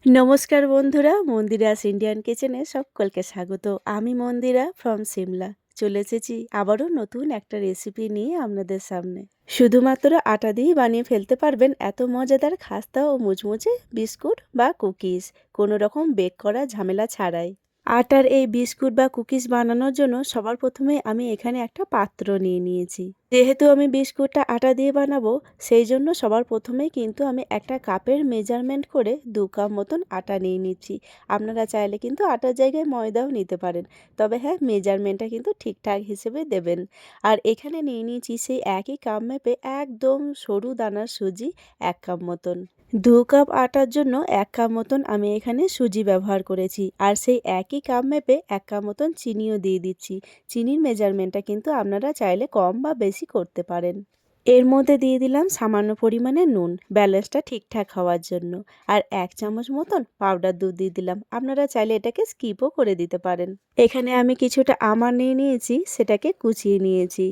নমস্কার বন্ধুরা, মন্দিরাস ইন্ডিয়ান কিচেনে সকলকে স্বাগত। আমি মন্দিরা ফ্রম সিমলা। চলে এসেছি আবারও নতুন একটা রেসিপি নিয়ে আপনাদের সামনে। শুধুমাত্র আটা দিয়েই বানিয়ে ফেলতে পারবেন এত মজাদার খাস্তা ও মুচমুচে বিস্কুট বা কুকিজ, কোনো রকম বেক করা ঝামেলা ছাড়াই। আটার এই বিস্কুট বা কুকিজ বানানোর জন্য সবার প্রথমে আমি এখানে একটা পাত্র নিয়ে নিয়েছি। যেহেতু আমি বিস্কুটটা আটা দিয়ে বানাবো, সেই জন্য সবার প্রথমেই কিন্তু আমি একটা কাপের মেজারমেন্ট করে 2 কাপ মতন আটা নিয়ে নিচ্ছি। আপনারা চাইলে কিন্তু আটার জায়গায় ময়দাও নিতে পারেন, তবে হ্যাঁ, মেজারমেন্টটা কিন্তু ঠিকঠাক হিসেবে দেবেন। আর এখানে নিয়ে নিয়েছি সেই একই কাপ মেপে একদম সরু দানার সুজি 1 কাপ মতন। 2 কাপ আটার জন্য 1 কাপ মতন আমি এখানে সুজি ব্যবহার করেছি, আর সেই একই কাপ মেপে 1 কাপ মতন চিনিও দিয়ে দিচ্ছি। চিনির মেজারমেন্টটা কিন্তু আপনারা চাইলে কম বা বেশি করতে পারেন। এর মধ্যে দিয়ে দিলাম সামান্য পরিমাণে নুন, ব্যালেন্সটা ঠিকঠাক হওয়ার জন্য। আর 1 চামচ মতন পাউডার দুধ দিয়ে দিলাম, আপনারা চাইলে এটাকে স্কিপও করে দিতে পারেন। এখানে আমি কিছুটা আমন্ড নিয়ে নিয়েছি, সেটাকে কুচিয়ে নিয়েছি।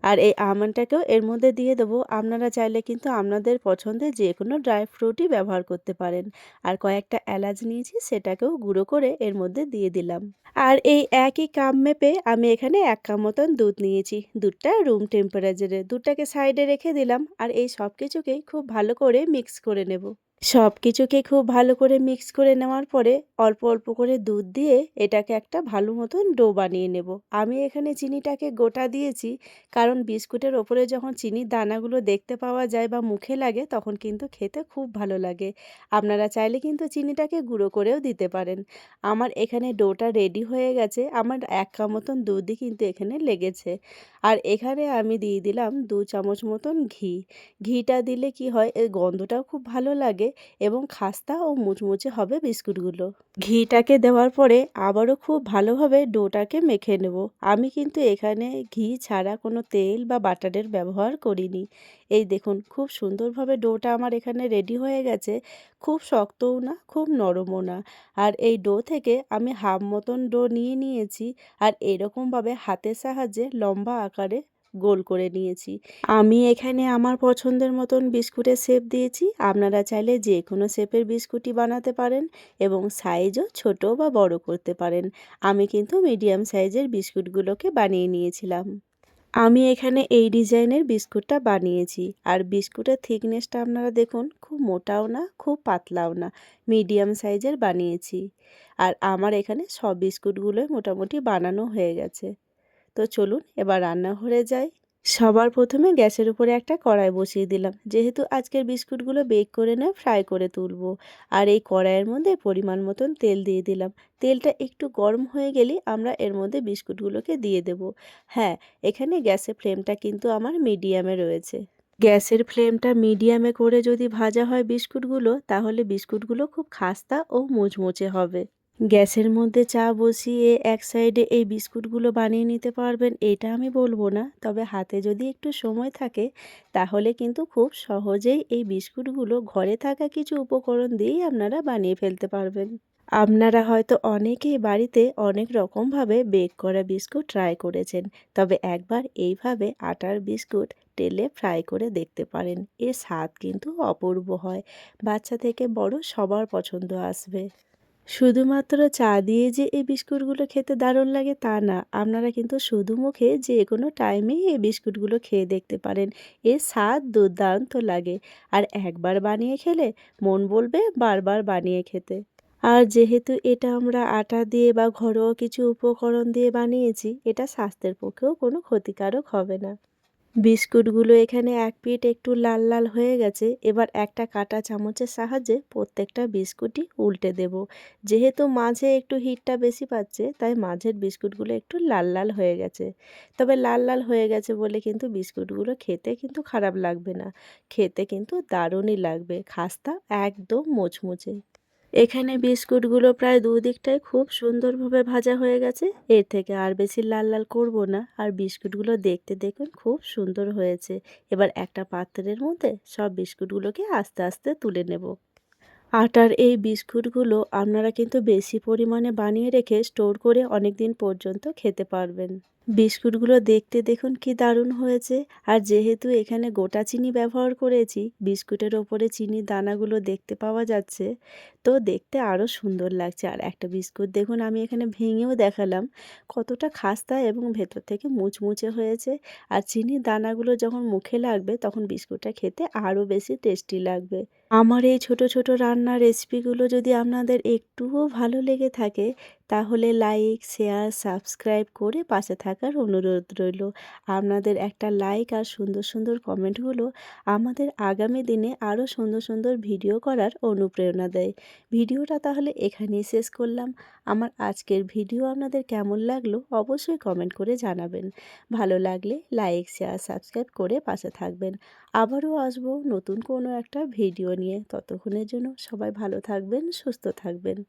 আর এই আমন্ডটাকেও এর মধ্যে দিয়ে দেবো। আপনারা চাইলে কিন্তু আপনাদের পছন্দের যে কোনো ড্রাই ফ্রুটই ব্যবহার করতে পারেন। আর কয়েকটা এলাচ নিয়েছি, সেটাকেও গুঁড়ো করে এর মধ্যে দিয়ে দিলাম। আর এই একই কাপ মেপে আমি এখানে 1 কাপ মতন দুধ নিয়েছি। দুধটা রুম টেম্পারেচারে। দুধটাকে সাইডে রেখে দিলাম, আর এই সব কিছুকেই খুব ভালো করে মিক্স করে নেব। সব কিছুকে খুব ভালো করে মিক্স করে নেওয়ার পরে অল্প অল্প করে দুধ দিয়ে এটাকে একটা ভালো মতন ডো বানিয়ে নেব। আমি এখানে চিনিটাকে গোটা দিয়েছি, কারণ বিস্কুটের ওপরে যখন চিনির দানাগুলো দেখতে পাওয়া যায় বা মুখে লাগে, তখন কিন্তু খেতে খুব ভালো লাগে। আপনারা চাইলে কিন্তু চিনিটাকে গুঁড়ো করেও দিতে পারেন। আমার এখানে ডোটা রেডি হয়ে গেছে। আমার 1 কাপ মতন দুধই কিন্তু এখানে লেগেছে। আর এখানে আমি দিয়ে দিলাম 2 চামচ মতন ঘি। ঘিটা দিলে কি হয়, এর গন্ধটাও খুব ভালো লাগে এবং খাস্তা ও মুচমুচে হবে বিস্কুটগুলো। ঘিটাকে দেওয়ার পরে আবারও খুব ভালোভাবে ডোটাকে মেখে নেব। আমি কিন্তু এখানে ঘি ছাড়া কোনো তেল বা বাটারের ব্যবহার করিনি। এই দেখুন, খুব সুন্দরভাবে ডোটা আমার এখানে রেডি হয়ে গেছে। খুব শক্তও না, খুব নরমও না। আর এই ডো থেকে আমি হাফ মতন ডো নিয়ে নিয়েছি, আর এরকমভাবে হাতের সাহায্যে লম্বা আকারে গোল করে নিয়েছি। আমি এখানে আমার পছন্দের মতন বিস্কুটের শেপ দিয়েছি। আপনারা চাইলে যে কোনো শেপের বিস্কুটই বানাতে পারেন এবং সাইজও ছোট বা বড় করতে পারেন। আমি কিন্তু মিডিয়াম সাইজের বিস্কুটগুলোকে বানিয়ে নিয়েছিলাম। আমি এখানে এই ডিজাইনের বিস্কুটটা বানিয়েছি। আর বিস্কুটের থিকনেসটা আপনারা দেখুন, খুব মোটাও না, খুব পাতলাও না, মিডিয়াম সাইজের বানিয়েছি। আর আমার এখানে সব বিস্কুটগুলোই মোটামুটি বানানো হয়ে গেছে। তো চলুন এবার রান্নাঘরে যাই। সবার প্রথমে গ্যাসের উপরে একটা কড়াই বসিয়ে দিলাম, যেহেতু আজকের বিস্কুটগুলো বেক করে না ফ্রাই করে তুলবো। আর এই কড়াইয়ের মধ্যে পরিমাণ মতন তেল দিয়ে দিলাম। তেলটা একটু গরম হয়ে গেলেই আমরা এর মধ্যে বিস্কুটগুলোকে দিয়ে দেব। হ্যাঁ, এখানে গ্যাসের ফ্লেমটা কিন্তু আমার মিডিয়ামে রয়েছে। গ্যাসের ফ্লেমটা মিডিয়ামে করে যদি ভাজা হয় বিস্কুটগুলো, তাহলে বিস্কুটগুলো খুব খাস্তা ও মুচমুচে হবে। গ্যাসের মধ্যে চা বসিয়ে এক সাইডে এই বিস্কুটগুলো বানিয়ে নিতে পারবেন, এটা আমি বলবো না, তবে হাতে যদি একটু সময় থাকে তাহলে কিন্তু খুব সহজেই এই বিস্কুটগুলো ঘরে থাকা কিছু উপকরণ দিয়েই আপনারা বানিয়ে ফেলতে পারবেন। আপনারা হয়তো অনেকেই বাড়িতে অনেক রকমভাবে বেক করা বিস্কুট ট্রাই করেছেন, তবে একবার এইভাবে আটার বিস্কুট তেলে ফ্রাই করে দেখতে পারেন। এর স্বাদ কিন্তু অপূর্ব হয়। বাচ্চা থেকে বড় সবার পছন্দ আসবে। শুধুমাত্র চা দিয়ে যে এই বিস্কুটগুলো খেতে দারুণ লাগে তা না, আপনারা কিন্তু শুধু মুখে যে কোনো টাইমেই এই বিস্কুটগুলো খেয়ে দেখতে পারেন। এর স্বাদ দুর্দান্ত লাগে। আর একবার বানিয়ে খেলে মন বলবে বারবার বানিয়ে খেতে। আর যেহেতু এটা আমরা আটা দিয়ে বা ঘরোয়া কিছু উপকরণ দিয়ে বানিয়েছি, এটা স্বাস্থ্যের পক্ষেও কোনো ক্ষতিকারক হবে না। বিস্কুটগুলো এখানে এক পিঠ একটু লাল লাল হয়ে গেছে। এবার একটা কাঁটা চামচের সাহায্যে প্রত্যেকটা বিস্কুটই উল্টে দেব। যেহেতু মাঝে একটু হিটটা বেশি পাচ্ছে, তাই মাঝের বিস্কুটগুলো একটু লাল লাল হয়ে গেছে। তবে লাল লাল হয়ে গেছে বলে কিন্তু বিস্কুটগুলো খেতে কিন্তু খারাপ লাগবে না। খেতে কিন্তু দারুণই লাগবে, খাস্তা একদম মুচমুচে। এখানে বিস্কুটগুলো প্রায় দুদিকটাই খুব সুন্দরভাবে ভাজা হয়ে গেছে। এর থেকে আর বেশি লাল লাল করব না। আর বিস্কুটগুলো দেখতে দেখুন খুব সুন্দর হয়েছে। এবার একটা পাত্রের মধ্যে সব বিস্কুটগুলোকে আস্তে আস্তে তুলে নেব। আটার এই বিস্কুটগুলো আপনারা কিন্তু বেশি পরিমাণে বানিয়ে রেখে স্টোর করে অনেক দিন পর্যন্ত খেতে পারবেন। বিস্কুটগুলো দেখতে দেখুন কি দারুণ হয়েছে। আর যেহেতু এখানে গোটা চিনি ব্যবহার করেছি, বিস্কুটের ওপরে চিনির দানাগুলো দেখতে পাওয়া যাচ্ছে, তো দেখতে আরও সুন্দর লাগছে। আর একটা বিস্কুট দেখুন আমি এখানে ভেঙেও দেখালাম কতটা খাস্তা এবং ভেতর থেকে মুচমুচে হয়েছে। আর চিনির দানাগুলো যখন মুখে লাগবে তখন বিস্কুটটা খেতে আরও বেশি টেস্টি লাগবে। আমার এই ছোট ছোট রান্নার রেসিপিগুলো যদি আপনাদের একটুও ভালো লেগে থাকে, তাহলে লাইক, শেয়ার, সাবস্ক্রাইব করে পাশে থাকার অনুরোধ রইল। আপনাদের একটা লাইক আর সুন্দর সুন্দর কমেন্টগুলো আমাদের আগামী দিনে আরও সুন্দর সুন্দর ভিডিও করার অনুপ্রেরণা দেয়। ভিডিওটা তাহলে এখানেই শেষ করলাম। আমার আজকের ভিডিও আপনাদের কেমন লাগলো অবশ্যই কমেন্ট করে জানাবেন। ভালো লাগলে লাইক, শেয়ার, সাবস্ক্রাইব করে পাশে থাকবেন। আবারও আসবো নতুন কোনো একটা ভিডিও নিয়ে। ততক্ষণের জন্য সবাই ভালো থাকবেন, সুস্থ থাকবেন।